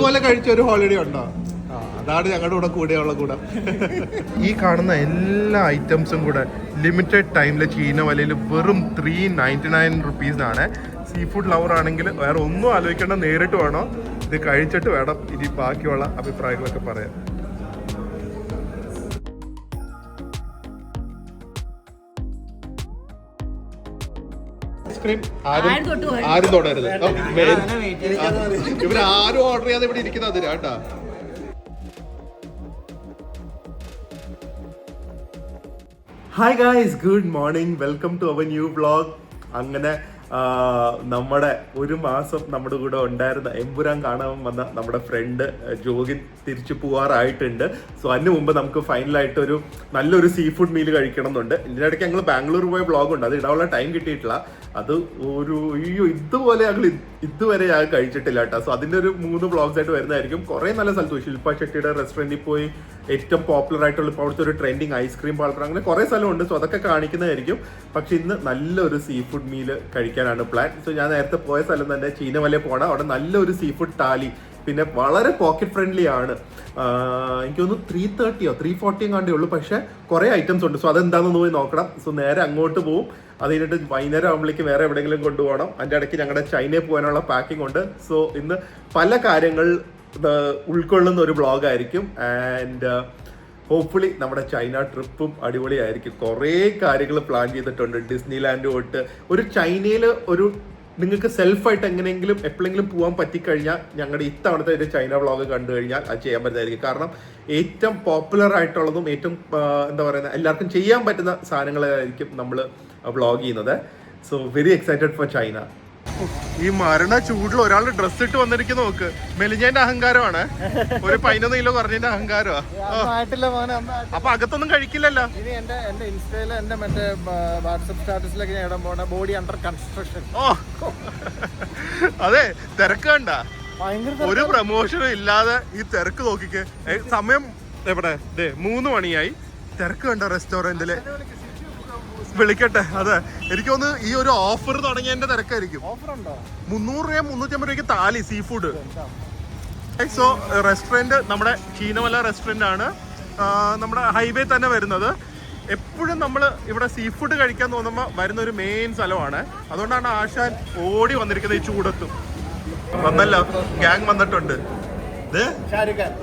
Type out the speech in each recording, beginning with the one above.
ഇതുപോലെ കഴിച്ച ഒരു ഹോളിഡേ ഉണ്ടോ? അതാണ് ഞങ്ങളുടെ കൂടെയുള്ള കൂടെ. ഈ കാണുന്ന എല്ലാ ഐറ്റംസും കൂടെ ലിമിറ്റഡ് ടൈമിൽ ചീന വലയിൽ വെറും 399 റുപ്പീസിനാണ്. സീ ഫുഡ് ലവർ ആണെങ്കിൽ വേറെ ഒന്നും ആലോചിക്കേണ്ട, നേരിട്ട് വേണോ ഇത് കഴിച്ചിട്ട് വേണം ഇനി ബാക്കിയുള്ള അഭിപ്രായങ്ങളൊക്കെ പറയാം. ആരും തൊടരുത്. ഇവരാരും ഓർഡർ ചെയ്യാതെ ഇവിടെ ഇരിക്കുന്നത് കേട്ടാ. Hi guys, good morning, welcome to our new vlog. അങ്ങനെ നമ്മുടെ ഒരു മാസം നമ്മുടെ കൂടെ ഉണ്ടായിരുന്ന എമ്പുരാൻ കാണാൻ വന്ന നമ്മുടെ ഫ്രണ്ട് ജോഗിൻ തിരിച്ചു പോവാറായിട്ടുണ്ട്. സോ അതിന് മുമ്പ് നമുക്ക് ഫൈനലായിട്ടൊരു നല്ലൊരു സീ ഫുഡ് മീൽ കഴിക്കണം എന്നുണ്ട്. ഇതിൻ്റെ ഇടയ്ക്ക് ഞങ്ങൾ ബാംഗ്ലൂർ പോയ വ്ളോഗുണ്ട്, അത് ഇടാനുള്ള ടൈം കിട്ടിയിട്ടില്ല. അത് ഇതുപോലെ ഞങ്ങൾ ഇതുവരെ ഞാൻ കഴിച്ചിട്ടില്ല കേട്ടോ. സോ അതിൻ്റെ ഒരു 3 വ്ളോഗ്സ് ആയിട്ട് വരുന്നതായിരിക്കും. കുറേ നല്ല സ്ഥലത്ത് പോയി, ശില്പ ഷെട്ടിയുടെ റെസ്റ്റോറൻറ്റിൽ പോയി, ഏറ്റവും പോപ്പുലർ ആയിട്ടുള്ള ഇപ്പോൾ അവിടുത്തെ ഒരു ട്രെൻഡിങ് ഐസ്ക്രീം പാർലർ, അങ്ങനെ കുറേ സ്ഥലമുണ്ട്. സോ അതൊക്കെ കാണിക്കുന്നതായിരിക്കും. പക്ഷെ ഇന്ന് നല്ലൊരു സീ ഫുഡ് മീൽ കഴിക്കാനാണ് പ്ലാൻ. സോ ഞാൻ നേരത്തെ പോയ സ്ഥലം തന്നെ ചീനവലയിൽ പോകണം. അവിടെ നല്ലൊരു സീ ഫുഡ് താലി, പിന്നെ വളരെ പോക്കറ്റ് ഫ്രണ്ട്ലി ആണ്. എനിക്ക് തോന്നുന്നു 330 340 കണ്ടേ ഉള്ളൂ, പക്ഷെ കുറേ ഐറ്റംസ് ഉണ്ട്. സോ അതെന്താണെന്ന് പോയി നോക്കണം. സോ നേരെ അങ്ങോട്ട് പോവും. അത് കഴിഞ്ഞിട്ട് വൈകുന്നേരം ആകുമ്പോഴേക്ക് വേറെ എവിടെയെങ്കിലും കൊണ്ടുപോകണം. അതിൻ്റെ ഇടയ്ക്ക് ഞങ്ങളുടെ ചൈനയിൽ പോകാനുള്ള പാക്കിംഗ് ഉണ്ട്. സോ ഇന്ന് പല കാര്യങ്ങൾ ഉൾക്കൊള്ളുന്ന ഒരു വ്ളോഗായിരിക്കും. ആൻഡ് ഹോപ്പ്ഫുള്ളി നമ്മുടെ ചൈന ട്രിപ്പും അടിപൊളിയായിരിക്കും. കുറേ കാര്യങ്ങൾ പ്ലാൻ ചെയ്തിട്ടുണ്ട്. ഡിസ്നി ലാൻഡ് തൊട്ട് ഒരു ചൈനയിൽ ഒരു നിങ്ങൾക്ക് സെൽഫായിട്ട് എങ്ങനെയെങ്കിലും എപ്പോഴെങ്കിലും പോകാൻ പറ്റിക്കഴിഞ്ഞാൽ ഞങ്ങളുടെ ഇത്തവണത്തെ ഒരു ചൈന വ്ളോഗ് കണ്ടു കഴിഞ്ഞാൽ അത് ചെയ്യാൻ പറ്റുന്നതായിരിക്കും. കാരണം ഏറ്റവും പോപ്പുലർ ആയിട്ടുള്ളതും ഏറ്റവും എന്താ പറയുക എല്ലാവർക്കും ചെയ്യാൻ പറ്റുന്ന സാധനങ്ങളായിരിക്കും നമ്മൾ വ്ളോഗ് ചെയ്യുന്നത്. So very excited for China. ഈ മരണ ചൂടിൽ ഒരാൾ ഡ്രസ് ഇട്ട് വന്നിരിക്കുന്ന നോക്ക്. മെലിഞ്ഞതിന്റെ അഹങ്കാരമാണ്, ഒരു 11 കിലോ കുറഞ്ഞതിന്റെ അഹങ്കാരമാണ്. അപ്പൊ അകത്തൊന്നും കഴിക്കില്ലല്ലോ. എന്റെ ഇൻസ്റ്റയില് എന്റെ മറ്റേ വാട്സ്ആപ്പ് സ്റ്റാറ്റസിലൊക്കെ ഞാൻ ഇടാൻ പോണ ബോഡി അണ്ടർ കൺസ്ട്രക്ഷൻ. ഓ അതെ, തിരക്ക് കണ്ട, ഒരു പ്രമോഷനും ഇല്ലാതെ ഈ തിരക്ക് നോക്കിക്ക്. സമയം എവിടെ 3 മണിയായി. തിരക്ക് കണ്ട റെസ്റ്റോറന്റില്. വിളിക്കട്ടെ. അതെ, എനിക്ക് തോന്നുന്നു ഈ ഒരു ഓഫർ തുടങ്ങിയതിന്റെ തിരക്കായിരിക്കും. 300 രൂപ 350 രൂപയ്ക്ക് താലി സീ ഫുഡ്. സോ റെസ്റ്റോറൻറ്റ് നമ്മുടെ ചീനവല റെസ്റ്റോറൻ്റ് ആണ്, നമ്മുടെ ഹൈവേ തന്നെ വരുന്നത്. എപ്പോഴും നമ്മൾ ഇവിടെ സീ ഫുഡ് കഴിക്കാൻ തോന്നുമ്പോൾ വരുന്ന ഒരു മെയിൻ സ്ഥലമാണ്. അതുകൊണ്ടാണ് ആശാൻ ഓടി വന്നിരിക്കുന്നത് ഈ ചൂടത്തും. വന്നല്ലോ, ഗ്യാങ് വന്നിട്ടുണ്ട്.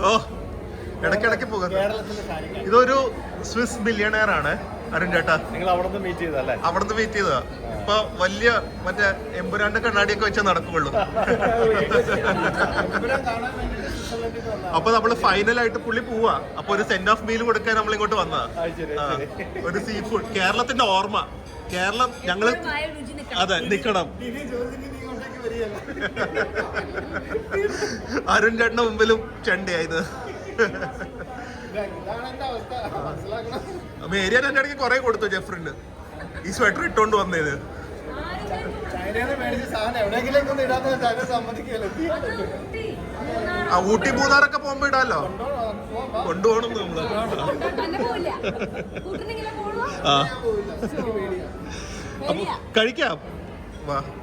ഓ ഇടയ്ക്കിടയ്ക്ക് പോകാം. ഇതൊരു സ്വിസ് ബില്യണയർ ആണ് അരുൺ ചേട്ടാ. നിങ്ങൾ അവിടുന്ന് മീറ്റ് ചെയ്തല്ലേ? അവിടുന്ന് മീറ്റ് ചെയ്തതാ. ഇപ്പൊ വലിയ മറ്റേ എമ്പുരാന്റെ കണ്ണാടിയൊക്കെ വെച്ചാൽ നടക്കുള്ളൂ. അപ്പൊ നമ്മള് ഫൈനലായിട്ട് പുള്ളി പോവാ. അപ്പൊ ഒരു സെൻഡ് ഓഫ് മീൽ കൊടുക്കാൻ നമ്മൾ ഇങ്ങോട്ട് വന്നതാ. ഒരു സീ ഫുഡ്, കേരളത്തിന്റെ ഓർമ്മ. കേരളം ഞങ്ങള് അതെ നിക്കണം. അരുൺ ചേട്ടന്റെ മുമ്പിലും ചെണ്ടയായത്. മേരിയാൻ എന്റെ ഇടയ്ക്ക് കുറെ കൊടുത്തു ജെഫ്രിന് ഈ സ്വെറ്റർ ഇട്ടോണ്ട് വന്നത്. ആ ഊട്ടി മൂന്നാറൊക്കെ പോകുമ്പോ ഇടാലോ, കൊണ്ടുപോകണം നമ്മള്. അപ്പൊ കഴിക്കാം.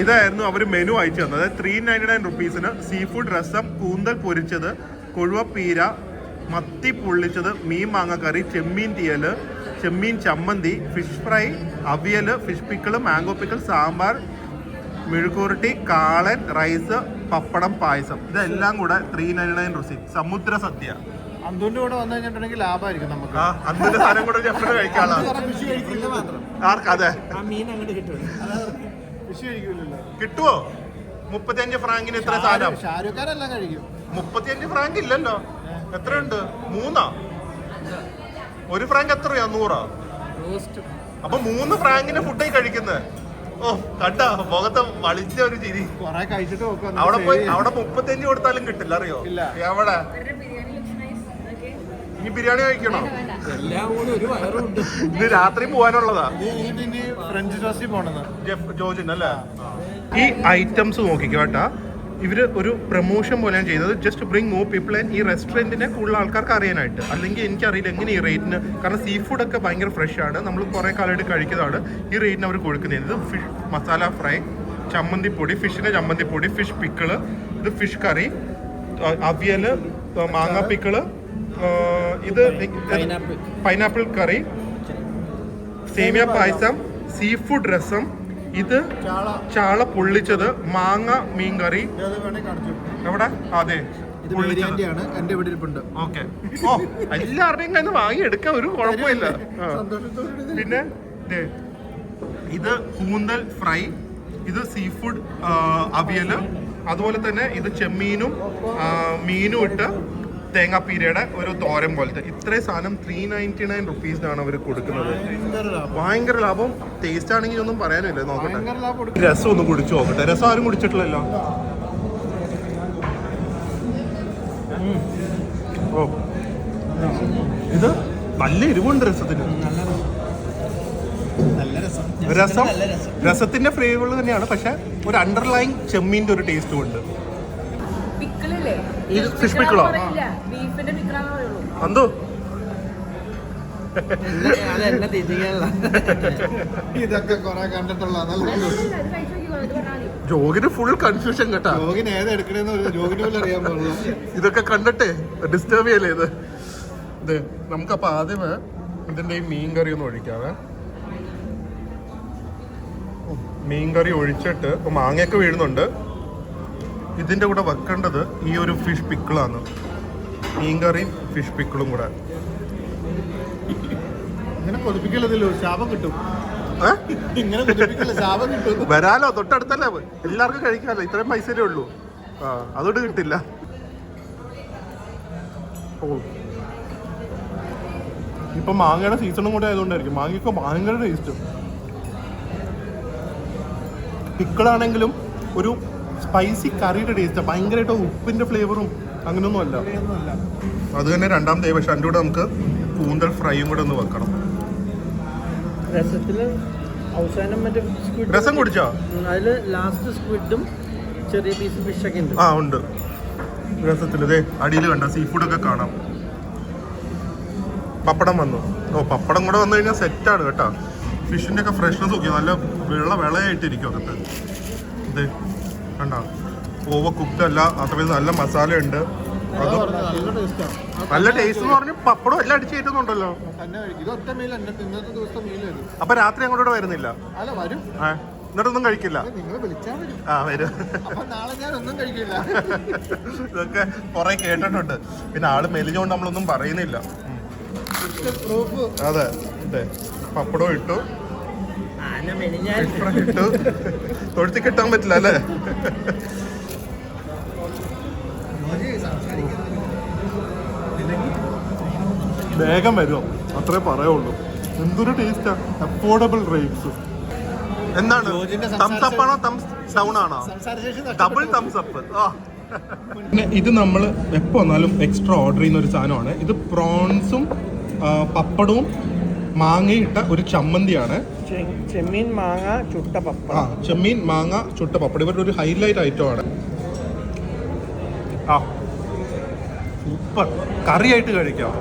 ഇതായിരുന്നു അവര് മെനു അയച്ചു തന്നത്. 399 റുപ്പീസിന് സീ ഫുഡ് രസം, കൂന്തൽ പൊരിച്ചത്, കൊഴുവപ്പീര, മത്തി പൊള്ളിച്ചത്, മീൻ മാങ്ങക്കറി, ചെമ്മീൻ തീയല്, ചെമ്മീൻ ചമ്മന്തി, fish fry, avial, fish pickle, mango pickle, sambar, മെഴുക്കുരുട്ടി, കാളൻ, റൈസ്, പപ്പടം, പായസം. ഇതെല്ലാം കൂടെ 399 റുപ്പീസ്. സമുദ്ര സദ്യ. അന്തുവിന്റെ കൂടെ വന്നു കഴിഞ്ഞിട്ടുണ്ടെങ്കിൽ ലാഭമായിരിക്കും നമുക്ക്. അന്തുവിന്റെ സാധനം കൂടെ ജെഫ്രിന് കഴിക്കാനുള്ള. അതെ, കിട്ടുവോ? 35 ഫ്രാങ്കിന് ഇത്ര സാധനം? ഷാരൂഖ് ഖാൻ എല്ലാം കഴിക്കും. 35 ഫ്രാങ്ക് ഇല്ലല്ലോ. എത്രയുണ്ട്? 3 1 ഫ്രാങ്ക് എത്രയാ? 100. അപ്പൊ 3 ഫ്രാങ്കിന് ഫുഡായി കഴിക്കുന്നത്. ഓ കണ്ട മുഖത്തെ വളിച്ച ഒരു ചിരി. അവിടെ പോയി അവിടെ 35 കൊടുത്താലും കിട്ടില്ല, അറിയോ? എവിടെ ഇനി ബിരിയാണി കഴിക്കണോ? ഇന്ന് രാത്രി പോവാനുള്ളതാ. ഫ്രഞ്ച് ടോസ്റ്റ് പോണെന്ന് ജോജിൻ അല്ലേ? ഈ ഐറ്റംസ് നോക്കിക്കോ കേട്ടാ. ഇവര് ഒരു പ്രൊമോഷൻ പോലെയാണ് ചെയ്തത്. Just bring more people. And ഈ റെസ്റ്റോറൻറ്റിനെ കൂടുതൽ ആൾക്കാർക്ക് അറിയാനായിട്ട്. അല്ലെങ്കിൽ എനിക്കറിയില്ല എങ്ങനെ ഈ റേറ്റിന്, കാരണം സീ ഫുഡൊക്കെ ഭയങ്കര ഫ്രഷ് ആണ്, നമ്മൾ കുറേ കാലമായിട്ട് കഴിക്കുന്നതാണ്. ഈ റേറ്റിന് അവർ കൊടുക്കുന്നത്. ഇത് ഫിഷ് മസാല ഫ്രൈ, ചമ്മന്തിപ്പൊടി, ഫിഷിൻ്റെ ചമ്മന്തിപ്പൊടി, ഫിഷ് പിക്കിള്, ഇത് ഫിഷ് കറി, അവിയല്, മാങ്ങ പിക്കിള്, ഇത് പൈനാപ്പിൾ കറി, സേമിയ പായസം, സീ ഫുഡ് രസം, ഇത് ചാള പൊള്ളിച്ചത്, മാങ്ങ മീൻ കറി. എവിടെ? അതെ, ഓക്കെ. ഓ, എല്ലാവരുടെയും കയ്യിൽ നിന്ന് വാങ്ങി എടുക്കാൻ ഒരു കുഴപ്പമില്ല. പിന്നെ ഇത് കൂന്തൽ ഫ്രൈ, ഇത് സീ ഫുഡ് അവിയല്, അതുപോലെ തന്നെ ഇത് ചെമ്മീനും മീനും ഇട്ട് തേങ്ങാപ്പീരയുടെ ഒരു തോരൻ പോലത്തെ. ഇത്രയും സാധനം 399 റുപ്പീസിനാണ് അവർ കൊടുക്കുന്നത്. ഭയങ്കര ലാഭം. ടേസ്റ്റ് ആണെങ്കിൽ ഒന്നും പറയാനില്ല. നോക്കട്ടെ, രസം ഒന്ന് കുടിച്ചു നോക്കട്ടെ. രസം ആരും കുടിച്ചിട്ടില്ലല്ലോ. ഓ, ഇത് നല്ല എരിവുണ്ട് രസത്തിന്. രസത്തിന്റെ ഫ്ലേവർ തന്നെയാണ്, പക്ഷെ ഒരു അണ്ടർലൈൻ ചെമ്മീന്റെ ഒരു ടേസ്റ്റും ഉണ്ട്. ഇത് ഫിഷ് പിക്കിളോ? എന്തോ ഇതൊക്കെ കൊറേ കണ്ടിട്ടുള്ള ജോഗിന് ഫുൾ കൺഫ്യൂഷൻ കേട്ടാ. ജോഗിന് ഏതെടുക്കണേന്ന് ജോഗിന് പോലും അറിയാൻ പാടില്ല. ഇതൊക്കെ കണ്ടിട്ടേ ഡിസ്റ്റർബ് ചെയ്യല്ലേ ഇത്. നമുക്കപ്പോൾ ആദ്യമേ ഇതിന്റെ ഈ മീൻ കറി ഒന്ന് ഒഴിക്കാവേ. മീൻ കറി ഒഴിച്ചിട്ട് മാങ്ങയൊക്കെ വീഴുന്നുണ്ട്. ഇതിന്റെ കൂടെ വെക്കേണ്ടത് ഈ ഒരു ഫിഷ് പിക്കിളാണ്. മീൻ കറിയും ഫിഷ് പിക്കിളും കൂടെ. ഇങ്ങനെ കൊതിപ്പിക്കലോ, ശാപം കിട്ടും. ഇങ്ങനെ ശാപം കിട്ടും. വരാലോ, തൊട്ടടുത്തല്ലേ, എല്ലാവർക്കും കഴിക്കാമല്ലോ. ഇത്രയും പൈസയേ ഉള്ളൂ. അതുകൊണ്ട് കിട്ടില്ല. ഓ, ഇപ്പൊ മാങ്ങയുടെ സീസണും കൂടെ ആയതുകൊണ്ടായിരിക്കും മാങ്ങയൊക്കെ ഭയങ്കര ടേസ്റ്റ്. പിക്കിളാണെങ്കിലും ഒരു സ്പൈസി കറിയുടെ ടേസ്റ്റ്, ഭയങ്കരമായിട്ട് ഉപ്പിന്റെ ഫ്ലേവറും അങ്ങനെയൊന്നും അല്ല. അത് തന്നെ രണ്ടാമത്തെ. പക്ഷെ അതിൻ്റെ കൂടെ നമുക്ക് കൂന്തൽ ഫ്രൈയും കൂടെ ഒന്ന് വെക്കണം. രസത്തില് അവസാനം മറ്റേ രസം കുടിച്ചോ? അതില് ലാസ്റ്റ് സ്ക്വിഡും ചെറിയ പീസ് ഫിഷൊക്കെ ഉണ്ട്. ആ, ഉണ്ട് രസത്തില്. ഇതേ അടിയിൽ കണ്ട സീ ഫുഡൊക്കെ കാണാം. പപ്പടം വന്നു. ഓ, പപ്പടം കൂടെ വന്നു കഴിഞ്ഞാൽ സെറ്റാണ് കേട്ടോ. ഫിഷിന്റെ ഒക്കെ ഫ്രഷ്നെസ് നോക്കി നല്ല വെളയായിട്ടിരിക്കും അകത്ത്. ഇതേ കണ്ട, ഓവർ കുക്ക്ഡ് അല്ല, അത്രയും നല്ല മസാല ഉണ്ട്. അത് നല്ല ടേസ്റ്റ് എന്ന് പറഞ്ഞ് പപ്പടം എല്ലാം അടിച്ചു കയറ്റുന്നുണ്ടല്ലോ. അപ്പൊ രാത്രി അങ്ങോട്ട് വരുന്നില്ല? എന്നിട്ടൊന്നും കഴിക്കില്ല? ആ, വരും. ഇതൊക്കെ കുറെ കേട്ടിട്ടുണ്ട്. പിന്നെ ആള് മെലിഞ്ഞുകൊണ്ട് നമ്മളൊന്നും പറയുന്നില്ല. അതെ, അതെ. പപ്പടം ഇട്ടു, ഇട്ടു. തൊഴുത്തി കിട്ടാൻ പറ്റില്ല അല്ലേ? വേഗം വരുമോ, അത്രേ പറയുള്ളൂ. എന്തൊരു ടേസ്റ്റാ. Affordable rates. എന്താണ്, തംസ് അപ്പ് ആണോ തംസ് ഡൗൺ ആണോ? Double thumbs up. പിന്നെ ഇത് നമ്മൾ എപ്പോൾ വന്നാലും എക്സ്ട്രാ ഓർഡർ ചെയ്യുന്ന ഒരു സാധനമാണ്. ഇത് പ്രോൺസും പപ്പടവും മാങ്ങയിട്ട ഒരു ചമ്മന്തിയാണ്. ചെമ്മീൻ മാങ്ങ ചുട്ട പപ്പടം. ചെമ്മീൻ മാങ്ങ ചുട്ട പപ്പടം ഇവരുടെ ഒരു ഹൈലൈറ്റ് ഐറ്റം ആണ്. ആ, സൂപ്പർ. കറിയായിട്ട് കഴിക്കാം.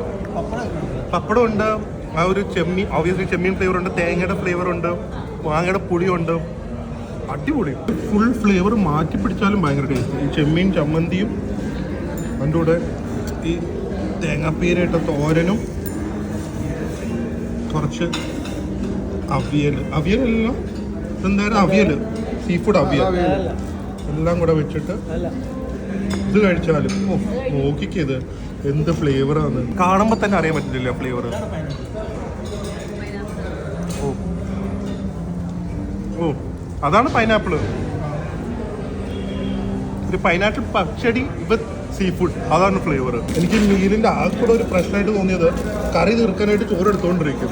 പപ്പടം ഉണ്ട്, ആ ഒരു ചെമ്മീൻ, ഒബ്വിയസ്ലി ചെമ്മീൻ ഫ്ലേവർ ഉണ്ട്, തേങ്ങയുടെ ഫ്ലേവർ ഉണ്ട്, മാങ്ങയുടെ പുളിയുണ്ട്. അടിപൊളി. ഫുൾ ഫ്ലേവർ മാറ്റി പിടിച്ചാലും ഭയങ്കര ടേസ്റ്റ്. ഈ ചെമ്മീൻ ചമ്മന്തിയും അതിൻ്റെ കൂടെ ഈ തേങ്ങാപ്പീരയിട്ട തോരനും കുറച്ച് അവിയലല്ല, എന്തായാലും അവിയല്, സീ ഫുഡ് അവിയൽ എല്ലാം കൂടെ വെച്ചിട്ട് ഇത് കഴിച്ചാലും ഓ, നോക്കിക്കത് എന്ത് ഫ്ലേവറാണ്. കാണുമ്പോൾ തന്നെ അറിയാൻ പറ്റില്ല ഫ്ലേവർ. ഓ ഓ, അതാണ് പൈനാപ്പിള്. ഒരു പൈനാപ്പിൾ പച്ചടി വിത്ത് സീ ഫുഡ്, അതാണ് ഫ്ലേവർ. എനിക്ക് മീലിന്റെ ആകെ കൂടെ ഒരു പ്രശ്നമായിട്ട് തോന്നിയത് കറി തീർക്കാനായിട്ട് ചോറ് എടുത്തോണ്ടിരിക്കും.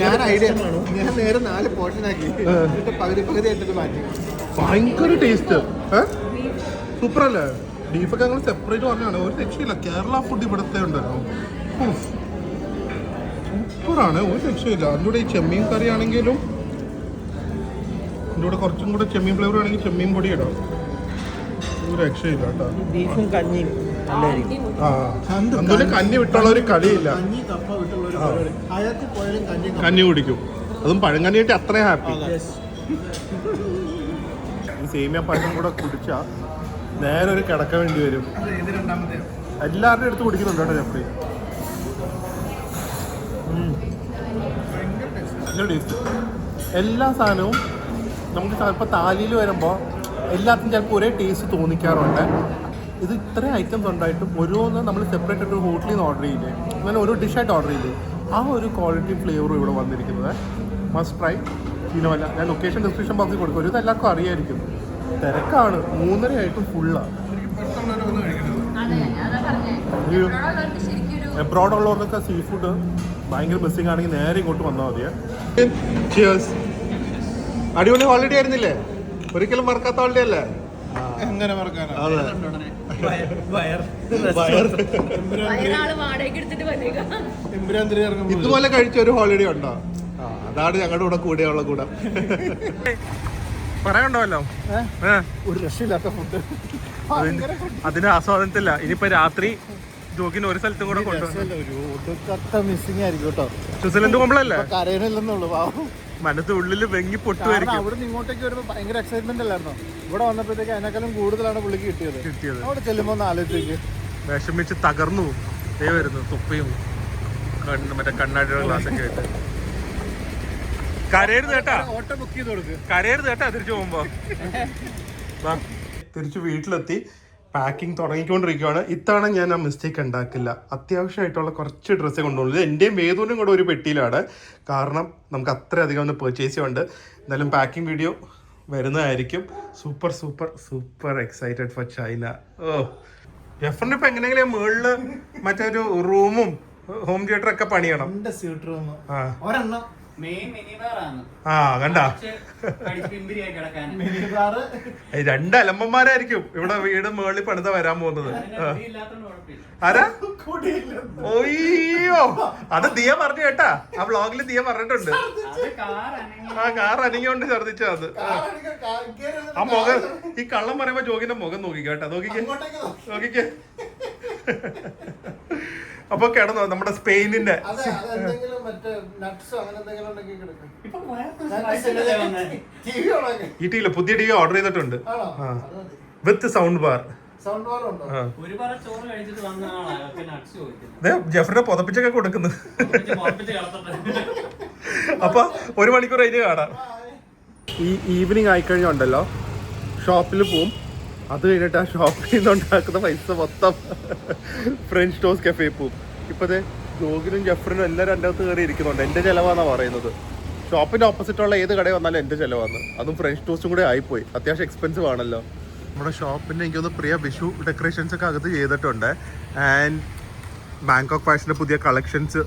ഞാൻ ഐഡിയ ഞാൻ നേരെ 4 പോർഷൻ ആക്കി പകുതി ആയിട്ട് മാറ്റി. ഭയങ്കര ടേസ്റ്റ്. സൂപ്പർ അല്ലേ? ബീഫൊക്കെ ഞങ്ങൾ സെപ്പറേറ്റ് പറഞ്ഞാണ്, ഒരു രക്ഷയില്ല. കേരള ഫുഡ് ഇവിടുത്തെ ഉണ്ടല്ലോ, സൂപ്പറാണ്, ഒരു രക്ഷയില്ല. അതിൻ്റെ കൂടെ ഈ ചെമ്മീൻ കറി ആണെങ്കിലും അതിൻ്റെ കൂടെ കുറച്ചും കൂടെ ചെമ്മീൻ ഫ്ലേവർ ആണെങ്കിൽ ചെമ്മീൻ പൊടി ഇടാം, ഒരു രക്ഷയില്ല കേട്ടോ. ബീഫും കഞ്ഞിയും അതുപോലെ കഞ്ഞി വിട്ടുള്ള ഒരു കളിയില്ല. കഞ്ഞി കുടിക്കും, അതും പഴങ്കഞ്ഞിയായിട്ട് അത്രയും ഹാപ്പി. ഈ സേമിയ പായസം കൂടെ കുടിച്ചാൽ നേരെ ഒരു കിടക്ക വേണ്ടി വരും. ഇത് രണ്ടാമത്തെ എല്ലാവരുടെയും അടുത്ത് കുടിക്കുന്നുണ്ട് കേട്ടോ ജെഫ്രി. നല്ല ടേസ്റ്റ്. എല്ലാ സാധനവും നമുക്ക് ചിലപ്പോൾ താലിയിൽ വരുമ്പോൾ എല്ലാത്തിനും ചിലപ്പോൾ ഒരേ ടേസ്റ്റ് തോന്നിക്കാറുണ്ട്. ഇത് ഇത്രയും ഐറ്റംസ് ഉണ്ടായിട്ടും ഓരോന്ന് നമ്മൾ സെപ്പറേറ്റ് ആയിട്ട് ഒരു ഹോട്ടലിൽ നിന്ന് ഓർഡർ ചെയ്യില്ലേ, അങ്ങനെ ഓരോ ഡിഷായിട്ട് ഓർഡർ ചെയ്യില്ലേ, ആ ഒരു ക്വാളിറ്റി ഫ്ലേവറും ഇവിടെ വന്നിരിക്കുന്നത്. Must try. ഇനമല്ല, ഞാൻ ലൊക്കേഷൻ ഡിസ്ക്രിപ്ഷൻ ബോക്സിൽ കൊടുക്കും. ഒരു എല്ലാവർക്കും അറിയായിരിക്കും. തിരക്കാണ്, 3:30 ആയിട്ടും ഫുള്ളാണ്. എബ്രോഡ് ഉള്ളവർക്കൊക്കെ സീ ഫുഡ് ഭയങ്കര മിസ്സിംഗ് ആണെങ്കിൽ നേരെ ഇങ്ങോട്ട് വന്നാൽ മതിയെ. അടിപൊളി ഹോളിഡേ ആയിരുന്നില്ലേ? ഒരിക്കലും മറക്കാത്ത ഹോളിഡേ അല്ലേ? എങ്ങനെ മറക്കാനാ? അതെ. ഇതുപോലെ കഴിച്ച ഒരു ഹോളിഡേ ഉണ്ടോ? അതാണ് ഞങ്ങളുടെ കൂടെ കൂടെയുള്ള കൂടെ. പറയാനുണ്ടല്ലോ, ഒരു രക്ഷയില്ലാത്ത ഫുഡ്. അതിന്റെ ആസ്വാദനത്തില്ല. ഇനിയിപ്പോ രാത്രി ജോഗിന് ഒരു സ്ഥലത്തും കൂടെ കൊണ്ടുപോകും. മിസ്സിംഗ് ആയിരിക്കും കേട്ടോ. സ്വിറ്റ്സർലൻഡ് പോകുമ്പോഴല്ലേ കരയണില്ലെന്നുള്ളൂ. പാവം മനസ്സ് ഉള്ളിൽ വെങ്ങി പൊട്ടുമായിരിക്കും. അവിടെ നിന്ന് ഇങ്ങോട്ടേക്ക് വരുമ്പോൾ ഭയങ്കര എക്സൈറ്റ്മെന്റ് അല്ലായിരുന്നോ? ഇവിടെ വന്നപ്പോഴത്തേക്ക് അതിനേക്കാളും കൂടുതലാണ് പുള്ളിക്ക് കിട്ടിയത്. അവിടെ ചെല്ലുമ്പോൾ ഒന്ന് ആലോചിച്ചേക്ക്. വിഷമിച്ച് തകർന്നു വരുന്നു. തൊപ്പിയും മറ്റേ കണ്ണാടിയുടെ ഗ്ലാസ്സൊക്കെ ആയിട്ട്. കരയരുത് കേട്ടാ, ഓട്ടോ ബുക്ക് ചെയ്ത് കൊടുക്ക്. കരയരുത് കേട്ടാ. തിരിച്ചു പോകുമ്പോ തിരിച്ച് വീട്ടിലെത്തി പാക്കിംഗ് തുടങ്ങിക്കൊണ്ടിരിക്കുകയാണ്. ഇത്തവണ ഞാൻ ആ മിസ്റ്റേക്ക് ഉണ്ടാക്കില്ല. അത്യാവശ്യമായിട്ടുള്ള കുറച്ച് ഡ്രസ്സേ കൊണ്ടുപോകുള്ളൂ. ഇത് എൻ്റെയും വേദൂനും കൂടെ ഒരു പെട്ടിയിലാണ്. കാരണം നമുക്ക് അത്രയധികം ഒന്ന് പർച്ചേസ് ചെയ്യുന്നുണ്ട്. എന്തായാലും പാക്കിംഗ് വീഡിയോ വരുന്നതായിരിക്കും. Super super super excited for China. ഓ, ജെഫറിന് ഇപ്പം എങ്ങനെയെങ്കിലും മുകളിൽ മറ്റൊരു റൂമും ഹോം തിയേറ്റർ ഒക്കെ പണിയണം. ഒരെണ്ണം ആ കണ്ടാ, രണ്ട് അലമ്പന്മാരായിരിക്കും ഇവിടെ വീട് മുകളിൽ പണിത വരാൻ പോകുന്നത്. ആരാ? ഒയ്യോ, അത് ദിയ പറഞ്ഞു കേട്ടാ. ആ വ്ളോഗിൽ ദിയ പറഞ്ഞിട്ടുണ്ട്. ആ കാർ അനങ്ങിയോണ്ട് ഛർദിച്ച അത്. ആ മുഖം, ഈ കള്ളം പറയുമ്പോ ജോഗിന്റെ മുഖം നോക്കിക്കോ കേട്ടാ. നോക്കിക്കേ. അപ്പൊ കിടന്നോ നമ്മുടെ സ്പെയിനിന്റെ ഈ ടിവിയില് പുതിയ ടിവി ഓർഡർ ചെയ്തിട്ടുണ്ട് വിത്ത് സൗണ്ട് ബാർ. ജെഫറിനെ പുതപ്പിച്ചൊക്കെ കൊടുക്കുന്നു. അപ്പൊ 1 മണിക്കൂർ കഴിഞ്ഞ് കാണാം. ഈ ഈവനിങ് ആയിക്കഴിഞ്ഞുണ്ടല്ലോ ഷോപ്പിൽ പോവും. അത് കഴിഞ്ഞിട്ട് ആ ഷോപ്പിൽ നിന്ന് ഉണ്ടാക്കുന്ന പൈസ മൊത്തം ഫ്രഞ്ച് ടോസ്റ്റ് കഫേ പോവും. ഇപ്പോഴത്തെ ജോഗിനും ജെഫറിനും എല്ലാവരും എൻ്റെ അകത്ത് കയറി ഇരിക്കുന്നുണ്ട്. എൻ്റെ ചിലവാണെന്നാണ് പറയുന്നത്. ഷോപ്പിൻ്റെ ഓപ്പോസിറ്റുള്ള ഏത് കടയിൽ വന്നാലും എൻ്റെ ചിലവാണ്. അതും ഫ്രഞ്ച് ടോസ്റ്റും കൂടെ ആയിപ്പോയി. അത്യാവശ്യം എക്സ്പെൻസീവ് ആണല്ലോ. നമ്മുടെ ഷോപ്പിൻ്റെ എനിക്കൊന്ന് പ്രിയ വിഷു ഡെക്കറേഷൻസ് ഒക്കെ അകത്ത് ചെയ്തിട്ടുണ്ട്. ആൻഡ് ബാങ്കോക്ക് ഫാഷൻ്റെ പുതിയ കളക്ഷൻസ്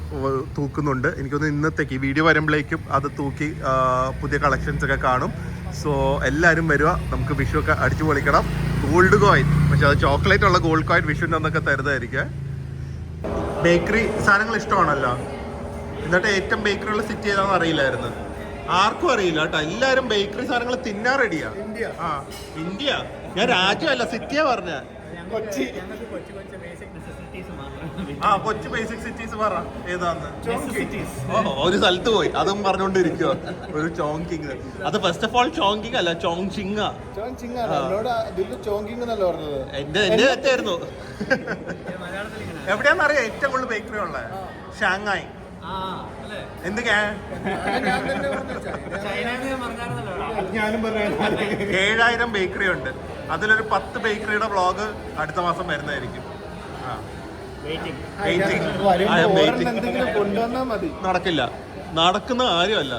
തൂക്കുന്നുണ്ട്. എനിക്കൊന്ന് ഇന്നത്തേക്ക് ഈ വീഡിയോ വരുമ്പോഴേക്കും അത് തൂക്കി പുതിയ കളക്ഷൻസ് ഒക്കെ കാണും. സോ എല്ലാവരും വരിക, നമുക്ക് വിഷു ഒക്കെ അടിച്ചു പൊളിക്കണം. ഗോൾഡ് കോയിൻ, പക്ഷെ അത് ചോക്ലേറ്റ് ഉള്ള ഗോൾഡ് കോയിൻ വിഷുവിൻ്റെ ഒന്നൊക്കെ തരുന്നതായിരിക്കും. ബേക്കറി സാധനങ്ങൾ ഇഷ്ടമാണല്ലോ. എന്നിട്ട് ഏറ്റവും ബേക്കറി ഉള്ള സിറ്റി ഏതാണെന്ന് അറിയില്ലായിരുന്നു. ആർക്കും അറിയില്ല കേട്ടോ. എല്ലാവരും ബേക്കറി സാധനങ്ങൾ തിന്നാൻ റെഡിയാ. ആ, ഇന്ത്യ. ഞാൻ രാജ്യമല്ല, സിറ്റിയാ പറഞ്ഞ. കൊച്ചി. ആ, കൊച്ചി ബേസിക് സിറ്റീസ് പറ ഏതാന്ന്. ഒരു സ്ഥലത്ത് പോയി അതും പറഞ്ഞോണ്ടിരിക്കുക. ഒരു ചോങ്കിങ്. അത് ഫസ്റ്റ് ഓഫ് ഓൾ ചോങ്കിങ് അല്ല, ചോങ്ചിങ്. എന്റെ തെറ്റായിരുന്നു. എവിടെയാന്നറിയാം ഏറ്റവും കൂടുതൽ ബേക്കറി ഉള്ളത്? ഷാങ്ഹായ്. എന്തൊക്കെയാ 7000 ബേക്കറി ഉണ്ട്. അതിലൊരു 10 ബേക്കറിയുടെ വ്ളോഗ് അടുത്ത മാസം വരുന്നതായിരിക്കും. നടക്കില്ല, നടക്കുന്ന കാര്യമല്ല.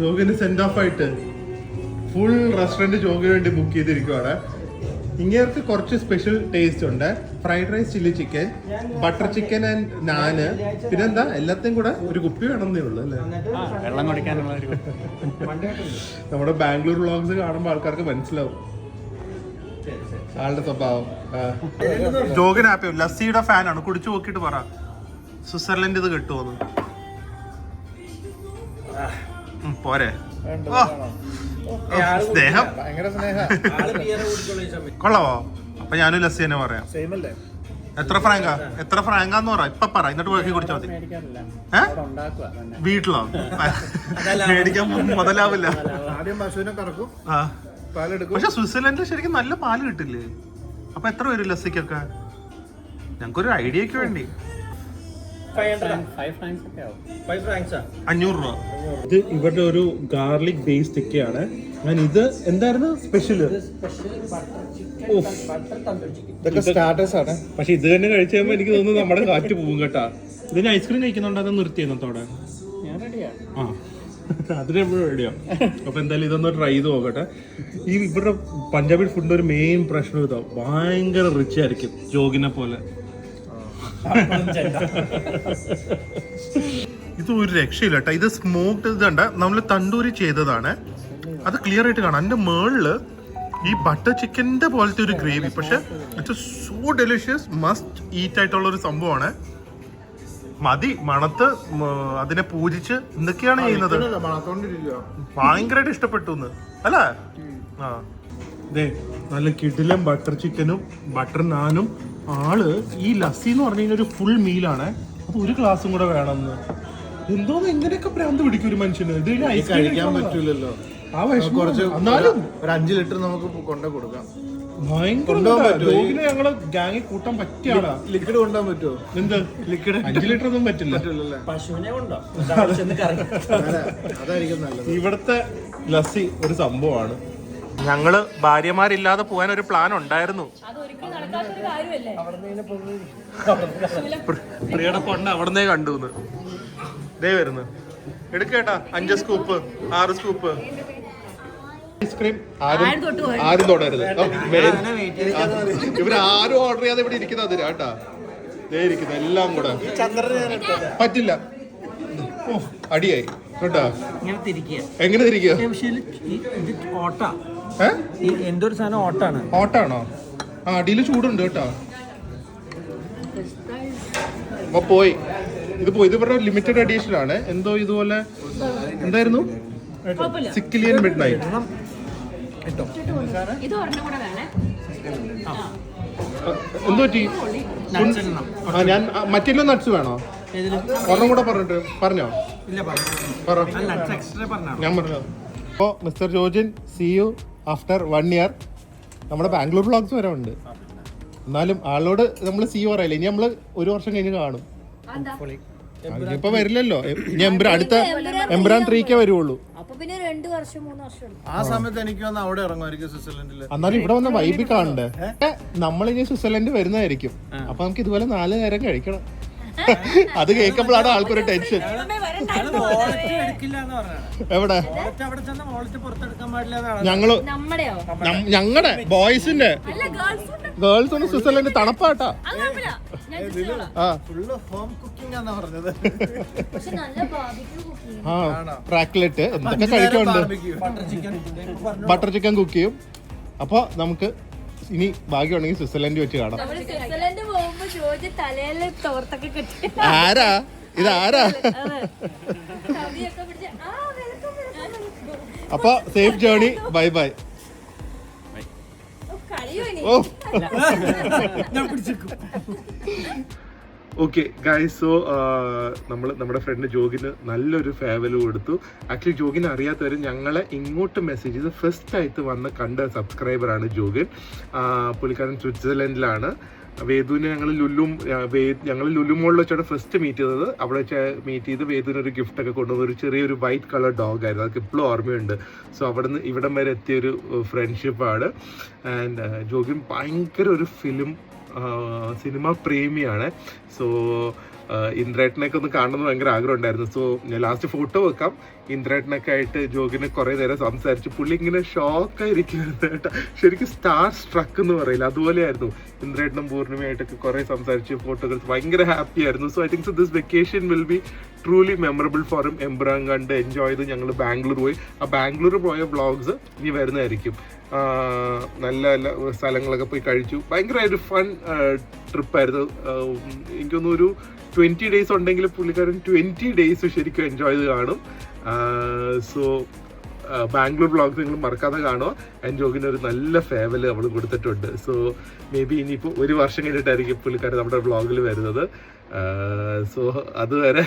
ജോഗിന് സെൻഡ് ഓഫ് ആയിട്ട് ഫുൾ റെസ്റ്റോറന്റ് ജോഗിന് വേണ്ടി ബുക്ക് ചെയ്തിരിക്കുവാണ്. ഇങ്ങേർക്ക് കുറച്ച് സ്പെഷ്യൽ ടേസ്റ്റ് ഉണ്ട്. Fried rice, chilli chicken, butter chicken and naan. പിന്നെന്താ, എല്ലാத்தைയും കൂടെ ഒരു കുപ്പി വേണമെന്നേ ഉള്ളൂ അല്ലേ? വെള്ളം കുടിക്കാനുള്ള നമ്മുടെ ബാംഗ്ലൂർ വ്ളോഗ്സ് കാണുമ്പോൾ ആൾക്കാർക്ക് മനസ്സിലാവും ആളുടെ സ്വഭാവം. ജോഗിന് ഹാപ്പി. ലസ്സിയുടെ ഫാനാണ്. കുടിച്ചു നോക്കിയിട്ട് പറ സ്വിറ്റ്സർലൻഡ് ഇത് കിട്ടുമോന്ന്. പോരെ സ്നേഹം കൊള്ളാവോ? അപ്പൊ ഞാനും ലസ്സി തന്നെ പറയാം. എത്ര ഫ്രാങ്കാന്ന് പറ. ഇപ്പൊ പറ, എന്നിട്ട് പോയി കുടിച്ചാൽ മതി. വീട്ടിലോ? മേടിക്കാൻ മുതലാവില്ല. ആദ്യം പശുവിനെ കറക്കും, പാലെടുക്കും. പക്ഷെ സ്വിറ്റ്സർലൻഡിൽ ശരിക്കും നല്ല പാല് കിട്ടില്ലേ? അപ്പൊ എത്ര വരും ലസ്സിക്കൊക്കെ? ഞങ്ങൾക്കൊരു ഐഡിയക്ക് വേണ്ടി 5 francs ഒക്കെ ആവും. 5 francs ആ? 500 രൂപ. ഇത് ഇവരുടെ ഒരു ഗാർലിക് ബേസ് ടിക്കയാണ്. ഞാൻ ഇത് എന്തായിരുന്നു സ്പെഷ്യല്? ഇതൊക്കെ സ്റ്റാർട്ടേഴ്സ് ആണ്. പക്ഷെ ഇത് തന്നെ കഴിച്ചു കഴിയുമ്പോ എനിക്ക് തോന്നുന്നു നമ്മുടെ കാറ്റ് പോകും കേട്ടാ. ഇതിന് ഐസ്ക്രീം കഴിക്കുന്നുണ്ടോ? അത് നിർത്തിയെന്നത്തോടെ ഞാൻ റെഡിയാ. ആ അതിനെപ്പോഴും റെഡിയോ. അപ്പൊ എന്തായാലും ഇതൊന്ന് ട്രൈ ചെയ്ത് നോക്കട്ടെ. ഈ ഇവരുടെ പഞ്ചാബി ഫുഡിന്റെ ഒരു മെയിൻ പ്രശ്നം ഇതാ, ഭയങ്കര റിച്ച് ആയിരിക്കും ജോഗിനെ പോലെ. ഇത് ഒരു രക്ഷയില്ല കേട്ടോ. ഇത് സ്മോക്ഡ് ഇതണ്ട, നമ്മൾ തണ്ടൂരി ചെയ്തതാണ്. അത് ക്ലിയർ ആയിട്ട് കാണാം. അതിന്റെ മേളില് ഈ ബട്ടർ ചിക്കന്റെ പോലത്തെ ഒരു ഗ്രേവി. പക്ഷെ it's so delicious, must eat ആയിട്ടുള്ള ഒരു സംഭവമാണ്. മതി മണത്ത് അതിനെ പൂജിച്ച് എന്തൊക്കെയാണ് ചെയ്യുന്നത്. ഭയങ്കരമായിട്ട് ഇഷ്ടപ്പെട്ടു അല്ലേ? ആ ദേ നല്ല കിടിലം ബട്ടർ ചിക്കനും ബട്ടർ നാനും. ആള് ഈ ലസ്സി എന്ന് പറഞ്ഞു കഴിഞ്ഞാൽ ഒരു ഫുൾ മീലാണ്. അത് ഒരു ഗ്ലാസും കൂടെ വേണമെന്ന്. എന്തോന്ന് ഇങ്ങനെയൊക്കെ ഭ്രാന്ത് പിടിക്കും ഒരു മനുഷ്യന്. ഇത് കഴിക്കാൻ പറ്റൂലല്ലോ. ആ വിഷമം. എന്നാലും ഒരു 5 ലിറ്റർ നമുക്ക് കൊണ്ടു കൊടുക്കാം. ഭയങ്കര ഞങ്ങള് ഗാങ്ങിൽ കൂട്ടാൻ പറ്റിയ ആളാ. ലിക്വിഡ് കൊണ്ടുപോകാൻ പറ്റുമോ? എന്ത് ലിക്വിഡ്? 5 ലിറ്റർ ഒന്നും പറ്റില്ല. പശുവിനെ കൊണ്ടോ? അതായിരിക്കും നല്ലത്. ഇവിടുത്തെ ലസ്സി ഒരു സംഭവമാണ്. ഞങ്ങള് ഭാര്യമാരില്ലാതെ പോകാൻ ഒരു പ്ലാൻ ഉണ്ടായിരുന്നു. പ്രിയയുടെ കൊണ്ട് അവിടുന്നേ കണ്ടു. ദേ വരുന്നു എടുക്കേട്ടാ. 5 സ്കൂപ്പ് 6 സ്കൂപ്പ് ഐസ്ക്രീം. ആരും തൊടരുത്. ഇവരാരും ഓർഡർ ചെയ്യാതെ ഇവിടെ ഇരിക്കുന്നത് അതിരാ കേട്ടാ. ദേ ഇരിക്കുന്നു എല്ലാം കൂടെ. പറ്റില്ല. ഓ അടിയായി കേട്ടാ. എങ്ങനെ തിരിക്കുക? എന്തൊരു സാധനം ഓട്ടാണ്. ഓട്ടാണോ? ആ അടിയിൽ ചൂടുണ്ട് കേട്ടോ. അപ്പൊ പോയി ഇത് ഇവരുടെ ലിമിറ്റഡ് എഡിഷൻ ആണ്. എന്തോ ഇതുപോലെ എന്തായിരുന്നു സിക്കിലിയൻ മിഡ് നൈറ്റ്. എന്തോ പറ്റി? ഞാൻ മറ്റെല്ലാം നട്ട്സ് വേണോ? ഒരെണ്ണം കൂടെ പറഞ്ഞോ. ഞാൻ പറഞ്ഞു. അപ്പോൾ mister Georgine, C U after 1 year. നമ്മുടെ ബാംഗ്ലൂർ വ്ളോഗ്സ് വരെ ഉണ്ട്. എന്നാലും ആളോട് നമ്മൾ സി യു പറയില്ല. ഇനി നമ്മൾ 1 വർഷം കഴിഞ്ഞ് കാണും. ഇപ്പൊ വരില്ലല്ലോ. ഇനി അടുത്ത എംബ്രാൻ 3 വരുള്ളൂ. ആ സമയത്ത് എനിക്ക് വന്ന് അവിടെ ഇറങ്ങുമായിരിക്കും സ്വിറ്റ്സർലൻഡില്. എന്നാലും ഇവിടെ വന്ന വൈബി കാണണ്ടേ? നമ്മളിനി സ്വിറ്റ്സർലൻഡ് വരുന്നതായിരിക്കും. അപ്പൊ നമുക്ക് ഇതുപോലെ 4 നേരം കഴിക്കണം. അത് കേൾക്കുമ്പോഴാണ് ആൾക്കൊരു ടെൻഷൻ. എവിടെ? ഞങ്ങളുടെ ബോയ്സിന്റെ ഗേൾസ് ഒന്ന് സ്വിറ്റ്സർലൻഡ് തണുപ്പാട്ടാ. റാക്ലെറ്റ് എന്തൊക്കെ കഴിക്കാറുണ്ട്. ബട്ടർ ചിക്കൻ കുക്ക് ചെയ്യും. അപ്പൊ നമുക്ക് ഇനി ഭാഗ്യമുണ്ടെങ്കിൽ സ്വിറ്റ്സർലൻഡ് വെച്ച് കാണാം. ആരാ ഇതാരാ? അപ്പൊ safe journey. Bye bye. Okay guys, so നമ്മൾ നമ്മുടെ ഫ്രണ്ട് ജോഗിന് നല്ലൊരു ഫേവൽ കൊടുത്തു. ആക്ച്വലി ജോഗിനെ അറിയാത്തവരും ഞങ്ങളെ ഇങ്ങോട്ട് മെസ്സേജ് ചെയ്ത് ഫസ്റ്റ് ആയിട്ട് വന്ന് കണ്ട സബ്സ്ക്രൈബറാണ് ജോഗിൻ. പുള്ളിക്കാരൻ സ്വിറ്റ്സർലൻഡിലാണ്. വേദുവിനെ ഞങ്ങൾ ലുലു മോളിൽ വെച്ചാണ് ഫസ്റ്റ് മീറ്റ് ചെയ്തത്. അവിടെ വെച്ച് മീറ്റ് ചെയ്ത് വേദുവിന് ഒരു ഗിഫ്റ്റ് ഒക്കെ കൊണ്ടുവന്ന ഒരു ചെറിയൊരു വൈറ്റ് കളർ ഡോഗ് ആയിരുന്നു. അതൊക്കെ ഇപ്പോഴും ഓർമ്മയുണ്ട്. സോ അവിടുന്ന് ഇവിടം വരെ എത്തിയൊരു ഫ്രണ്ട്ഷിപ്പാണ്. ആൻഡ് ജോഗിൻ ഭയങ്കര ഒരു സിനിമ പ്രേമിയാണ്. സോ ഇന്ദ്രേട്ടനൊക്കെ ഒന്ന് കാണണമെന്ന് ഭയങ്കര ആഗ്രഹം ഉണ്ടായിരുന്നു. സോ ഞാൻ ലാസ്റ്റ് ഫോട്ടോ വെക്കാം. ഇന്ദ്രേട്ടനൊക്കെ ആയിട്ട് ജോഗിനെ കുറേ നേരം സംസാരിച്ചു. പുള്ളി ഇങ്ങനെ ഷോക്കായിരിക്കും കേട്ടോ. ശരിക്കും സ്റ്റാർ സ്ട്രക്ക് എന്ന് പറയില്ല, അതുപോലെയായിരുന്നു. ഇന്ദ്രേട്ടനും പൂർണ്ണിമയായിട്ടൊക്കെ കുറേ സംസാരിച്ച് ഫോട്ടോകൾ ഭയങ്കര ഹാപ്പി ആയിരുന്നു. So I think so this vacation will be truly memorable for him. Empuraan കണ്ട് എൻജോയ് ചെയ്ത് ഞങ്ങൾ ബാംഗ്ലൂർ പോയി. ആ ബാംഗ്ലൂർ പോയ വ്ളോഗ്സ് ഇനി വരുന്നതായിരിക്കും. നല്ല നല്ല സ്ഥലങ്ങളൊക്കെ പോയി കഴിച്ചു. ഭയങ്കര ഒരു ഫൺ ട്രിപ്പായിരുന്നു. എനിക്കൊന്നും ഒരു 20 days ഉണ്ടെങ്കിൽ പുള്ളിക്കാരൻ 20 days ശരിക്കും എൻജോയ് ചെയ്ത് കാണും. സോ ബാംഗ്ലൂർ വ്ളോഗ്സ് നിങ്ങൾ മറക്കാതെ കാണുക. ആൻഡ് ജോഗിന് ഒരു നല്ല ഫേവല് അവൾ കൊടുത്തിട്ടുണ്ട്. സോ മേ ബി ഇനിയിപ്പോൾ 1 വർഷം കഴിഞ്ഞിട്ടായിരിക്കും പുള്ളിക്കാരൻ നമ്മുടെ വ്ളോഗിൽ വരുന്നത്. സോ അതുവരെ